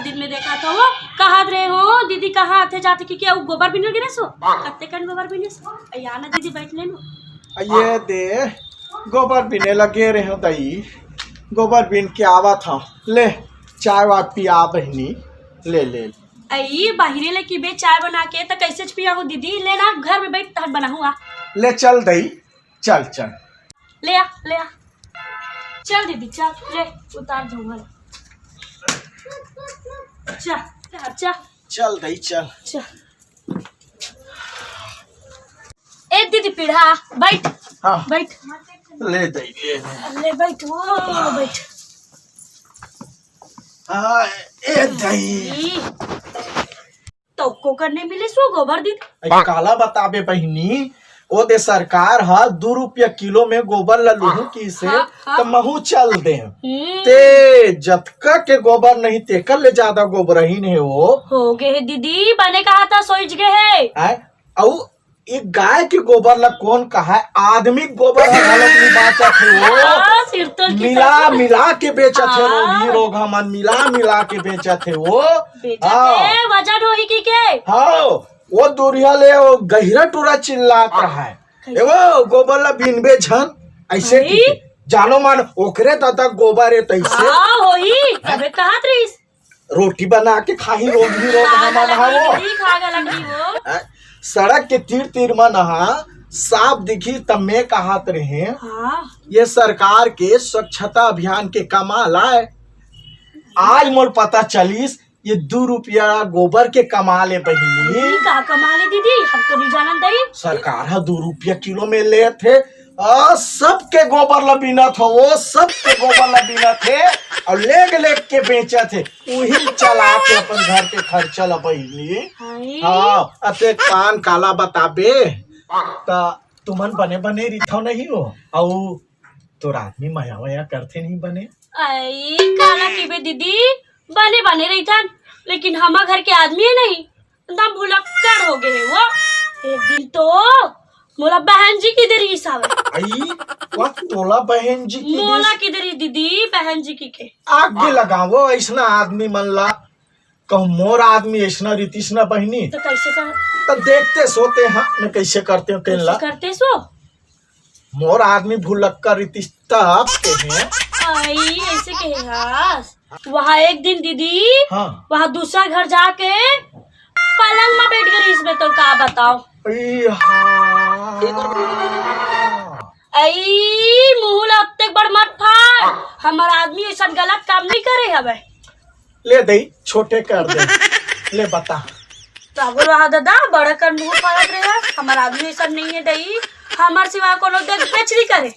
दिन में देखा था वो कहा रहे हो दीदी कहाँ थे जाते कि क्या वो गोबर बिनर गिरे सो कत्ते कन गोबर बिने सो या ना दीदी बैठ लेनो ये दे गोबर बिने लगे रहे हो दई गोबर बिन के आवा था ले चाय वाय पिया बहनी ले ले आई बाहरे ले की बे चाय बना के तो कैसे पिया हो दीदी लेना घर में बैठ तहत बना हुआ ले चल दई चल चल ले आ चल दीदी चल ले उतार दूंगा चल चल दई चल ए दीदी पीढ़ा बैठ हाँ बैठ ले दई ले बैठ वो बैठ हाँ ए दई तो को करने मिले सो गोबर दीदी काला बताबे बहनी ओ दे सरकार हा 2 रुपया किलो में गोबर ललूहू की से तो महू चल दे ते जतका के गोबर नहीं तेकर ले ज्यादा गोबर ही नहीं हो गए दीदी बने कहा था सोच गए है औ एक गाय के गोबर ला कौन कहा है आदमी गोबर बाचत है वो मिला के बेचत है रोगी रोग हमन मिला के बेचत है वो वजन होई की के हाँ वो दूरिया ले वो गहिरा टूरा चिल्लात रहा है वो गोबर ला बिनबे झन ऐसे जानो मान ओकरे तक गोबर है तैसे होई अबे कहात रहीस रोटी बना के खाही रोगी रोग हमन वो सड़क के तीर में नहा साफ दिखी तब में कहात रहे ये सरकार के स्वच्छता अभियान के कमाल है आज मोर पता चलीस ये 2 रुपया गोबर के कमाल है बहिनी का कमाल है दीदी हम तो नहीं जानत दई सरकार है 2 रुपया किलो में ले थे सबके गोबर लबीना था वो सबके गोबर लबीना थे और लेग के बेचा थे वही चला के अपन घर के खर्चा ला बहिनी हाँ अते कान काला बताबे ता तुमन बने बने रिथो नहीं हो औ तोर आदमी माया वाया करते नहीं बने आई काला की बे दीदी बने बने रही था लेकिन हम घर के आदमी है नहीं एकदम भुलक्कड़ हो गए वो एक दिन तो मोला बहन जी की देरी हिसाब आई वो तोला बहन जी की मोला की देरी दीदी बहन जी की के आगे लगावो ऐसना आदमी मन ला कहूँ मोर आदमी ऐसना रीतिस ना बहनी तो कैसे कर तो देखते सोते हाँ मैं कैसे करते हो तेन ला करते सो मोर आदमी भुलक्कड़ रीतिस तब के हैं आई ऐसे कहे हास वहाँ एक दिन दीदी हाँ वहाँ दूसरा घर जाके पलंग में बैठ गई इसमें तो क्या बताओ आई मुँह लगते बड़ मत फाड़ हमारा आदमी ऐसा गलत काम नहीं करे हवे ले दई छोटे कर दे ले बता तब रहा दादा बड़ा कर मुँह फाड़त रहे हमारा आदमी ऐसा नहीं है दई हमारे सिवा कोनो देख बेच नहीं करे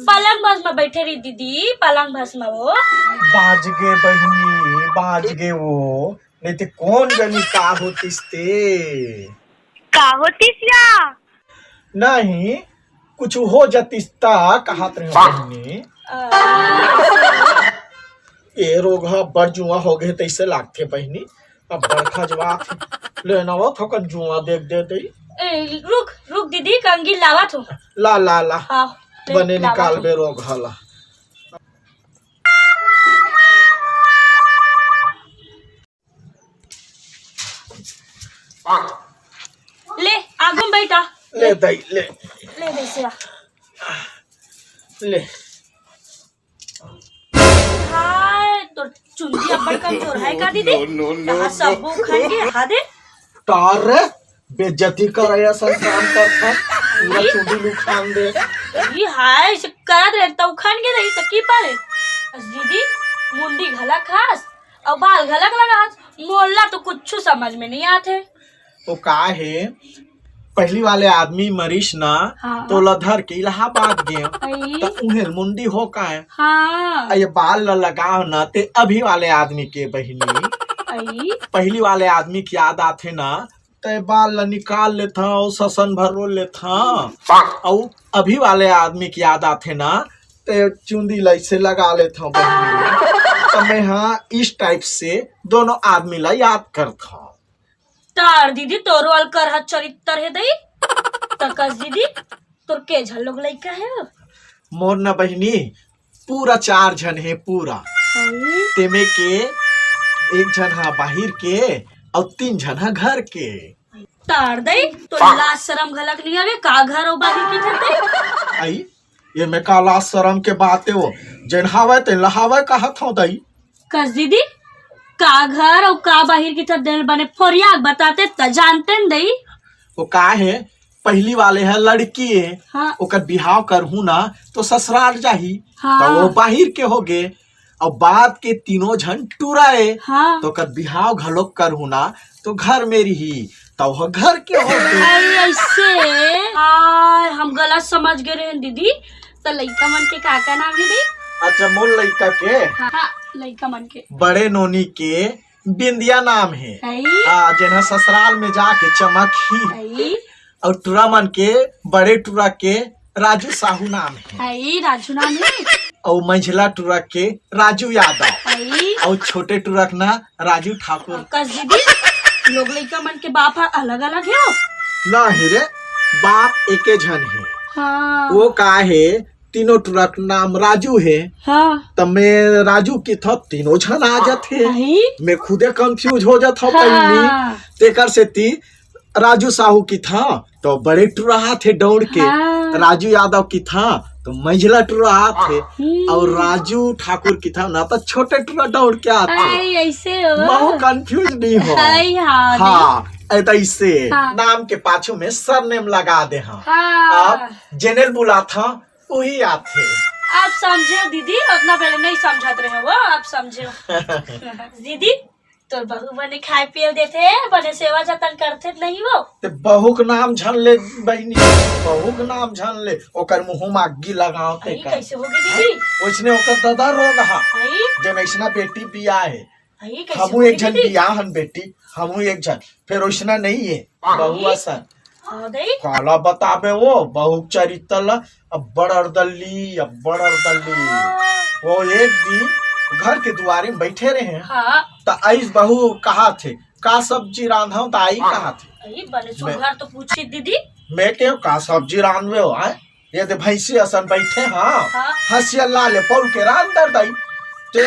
पलंग भस में बैठे रही दीदी पलंग भस में वो बाज गे बहनी बाज गे वो नहीं तो कौन जनी का होतिस ते का होतिस या नहीं कुछ हो जतिस ता कहत रहे बहनी ए रोग बड़ जुआ हो गए तैसे लागते बहनी अब बड़खा जवाब लेना वो थोकन जुआ देख दे दई रुक दीदी कंगी लावा थो ला ला ला हाँ बने निकाल बे रोग हाला ले आगम बैठा ले दई ले वैसे ले हाय तो चुंदी अब्बड़ कमजोर है का दीदी कहाँ सब खाएंगे हा दे तार बेइज्जती कराया संसान करता पूरा चुंडी लुखान दे ये हाय से करत रहे तो खान के नहीं तो की पाले दीदी मुंडी घला खास और बाल घलक लगा मोहल्ला तो कुछ समझ में नहीं आते तो का है पहली वाले आदमी मरीश ना तो लधर के इलाहाबाद गए तो उन्हें मुंडी हो का है हाँ ये बाल न लगाओ ना ते अभी वाले आदमी के बहिनी पहली वाले आदमी की याद आते ना ते बाल ल निकाल लेता ससन भरो लेता और अभी वाले आदमी की याद आते ना ते चुंदी लैसे लगा लेता बहिनी तो मैं हाँ इस टाइप से दोनों आदमी ला याद करता तार दीदी तोरो अलकर हाथ चरित्र है दई तकस दीदी तोर के झल्लोग लइका है मोर न बहिनी पूरा 4 जन है पूरा तेमे के एक जन हा बाहर के और 3 जन हा घर के। तार दई तो लाज शरम घलक नहीं आवे का घर और बाहर की थते। आई ये में काला शरम के बात है वो जन हावे ते लहावे कहत हो दई। कस दीदी का घर और का बाहर की थते बने फोरिया बताते त जानते न दई। वो का है पहली वाले है लड़की है हाँ ओकर बिहाव करहू ना तो ससुराल जाही। हाँ। तो वो बाहर के हो गे और बाद के तीनों जन टुराए हाँ तो ओकर बिहाव घलोक करहू ना तो घर में रही तो वो घर के हो गे। अरे ऐसे हम गलत समझ गए रहे दीदी। तो लइका मन के का नाम है दी। अच्छा मोल लड़का के हाँ लइका मन के बड़े नोनी के बिंदिया नाम है। आई जेना ससुराल में जाके चमकी। आई और टूरा मन के बड़े टूरा के राजू साहू नाम है। आई राजू नाम है। और मंझला टूरा के राजू यादव। आई और छोटे टूरा के ना राजू ठाकुर। कस दीदी लोग लइका मन के बाप अलग अलग है। ना है रे बाप एके जन है। हाँ वो का है तीनों टूरा का नाम राजू है। हाँ तब मैं राजू की था तीनों जन आ जाते। आई मैं खुदे कंफ्यूज हो जाता हाँ। पहली तेकर से ती राजू साहू की था तो बड़े टुरा थे दौड़ के। हाँ। राजू यादव की था तो मंझला टुरा थे। और राजू ठाकुर की था ना तो छोटे टुरा दौड़ के आते। आई ऐसे हो। बहु कंफ्यूज नहीं हो। आई हाँ हाँ ऐसे हाँ। नाम के पाछू में सरनेम लगा दे। हाँ हाँ आप जेनरल बुला था वही आते। आप समझे दीदी उतना पहले नहीं समझत रहे वो आप समझे। दीदी तो बहू बने खाए पिए देते बने सेवा जतन करते नहीं वो। ते बहू के नाम झन ले बहनी बहू के नाम झन ले ओकर मुंह में अग्गी लगावते आई का। कैसे होगी दीदी। ओइसने ओकर दादा रोग हा आई जब ऐसना बेटी बिया है। आई कैसे हमू होगी एक जन दीदी। बिया हन बेटी हमू एक जन फिर ओइसना नहीं है बहू असन हाँ दई काला बताबे वो बहू चरित्र अब बड़र दल्ली वो एक दिन घर के दुआरे में बैठे रहे। हाँ तो आइस बहू कहा थे का सब्जी रांधा तो आई कहा थे। आई बने सुघर तो पूछी दीदी। मैं क्यों का सब्जी रांधवे हो आए ये तो भैंसी असन बैठे। हाँ हाँ। हंसिया लाले पौल के रान दर दई ते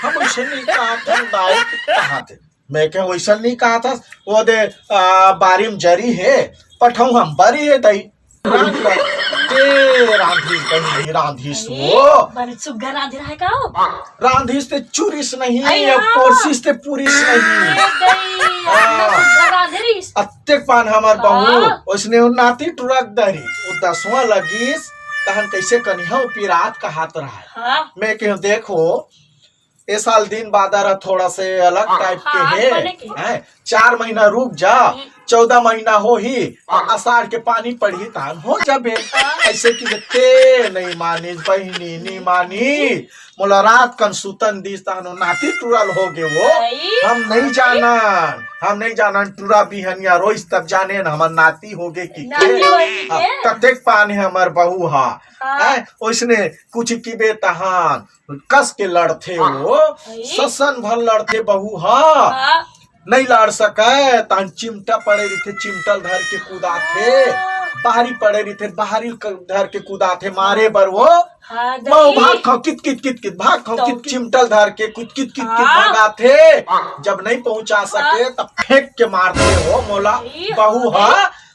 हम वैसे नहीं कहा था दाई कहा थे। मैं क्या वैसा नहीं कहा था वो दे बारी में जरी है पठाऊ हम बरी है दई रांधीस वो बने सुघर रांधे रहा है का हो। रांधीस ते चूरिस नहीं अय्या। पोरसिस ते पूरिस नहीं। ए दई अपना सुघर रांधे रहीस। अत्यक पान हमार बहू हाँ। उसने वो नाती टुरक दरी वो 10वां लगीस तहन कैसे कनिहा पिरात का हाथ रहा है। हाँ मैं क्यों देखो ये साल दिन बादर थोड़ा से अलग टाइप के हाँ, है, बने के। हैं 4 महीना रुक जा 14 महीना हो ही आषाढ़ के पानी पड़ी तान हो जाबे। ऐसे की ते नहीं मानी बहनी नहीं मानी मोला रात कन सुतन दिस तानो नाती टुरल हो गे वो। आई। हम नहीं जाना टुरा बिहनिया रोज तब जाने न हमर नाती हो गे की नाती होगी के। कतेक पानी हमर बहू हा हाँ। उसने कुछ की बेतहान कस के लड़थे वो ससन भर लड़थे बहू हा हाँ नहीं लड़ सके तहन चिमटा पड़े रही चिमटल धर के कूदा थे बाहरी पड़े रही थे बाहरी धर के कूदा थे मारे बर वो हाँ बहु दई भाग खाओ कित भाग खाओ कित चिमटल धर के कुछ कित हाँ। भगा थे जब नहीं पहुंचा सके तब फेंक के मारते हो मोला बहू हा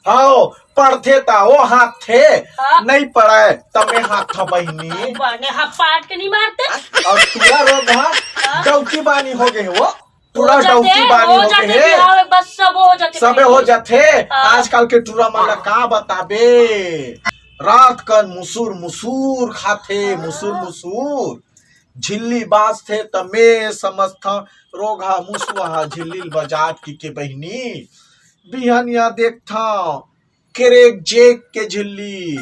हाँ पढ़ते था वो हाथ थे हाँ। नहीं पढ़े तब में हाथ था बहनी बने हाँ पाट के नहीं मारते। और पूरा रोग हाँ डौकी बानी हो गए वो पूरा हो जाते, डौकी बानी हो हो जाते गए बिहाव में बस सब हो जाते सबे हो जाते। हाँ। आजकल के टूरा माला का बताबे रात कन मुसूर खाते मुसूर झिल्ली बाज थे तमे समझता रोगा मुसुआ झिल्ली बजात की बहनी बिहनिया देखता केरेक जेक के झिल्ली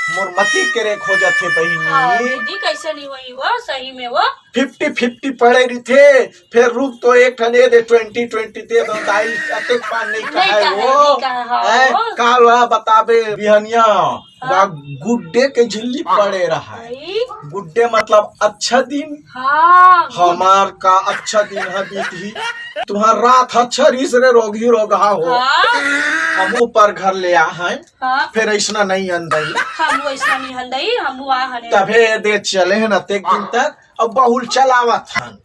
मोरमती केरेक हो जाते हाँ, बहनी। दीदी कैसे नहीं हुई वो सही में वो 50-50 पड़े रही थे फिर रुक तो एक ठने दे 20-20 दे दो दाई अतेक पान नहीं कहा है वो है काला बताबे बिहनिया वा गुड्डे के झिल्ली पड़े रहा है। आई। गुड्डे मतलब अच्छा दिन हाँ हमार का अच्छा दिन है बीती तुम्हार रात अच्छा रीस रे रोगी रोगा हो हाँ हम ऊपर घर ले आ हैं हाँ फिर ऐसा नहीं अंदई हम वो ऐसा नहीं हंदई हम वो आ हने। तभे दे चले हैं न तेक दिन तक अब बहुल चलावत हन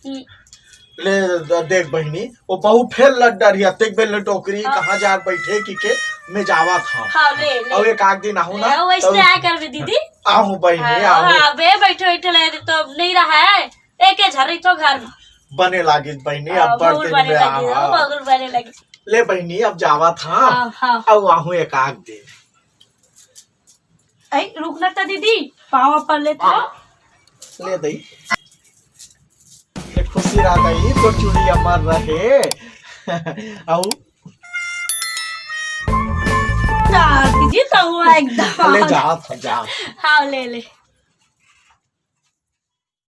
ले देख बहनी वो बहु फिर लड़ डरिया तेक बेल टोकरी कहाँ जा बैठे की के मैं जावा था हाँ ले ले अब एक आध दिन आहू ना वैसे आया कर दीदी आहू बहनी हाँ आहू बे बैठे बैठे ले तो नहीं रहा है एक झर रही तो घर में बने लागी बहनी अब बढ़ बहुत दिन बने में लगी आहा। बहुत बने लगी ले बहनी अब जावा था हाँ हाँ अब आहू एक आध दिन ऐ रुकना था दीदी पाँव पर ले तो ले दई ये खुशी रहा गई तो चूड़ी अमर रहे आहू दीदी तो हुआ एकदम ले जा था जा हाँ ले ले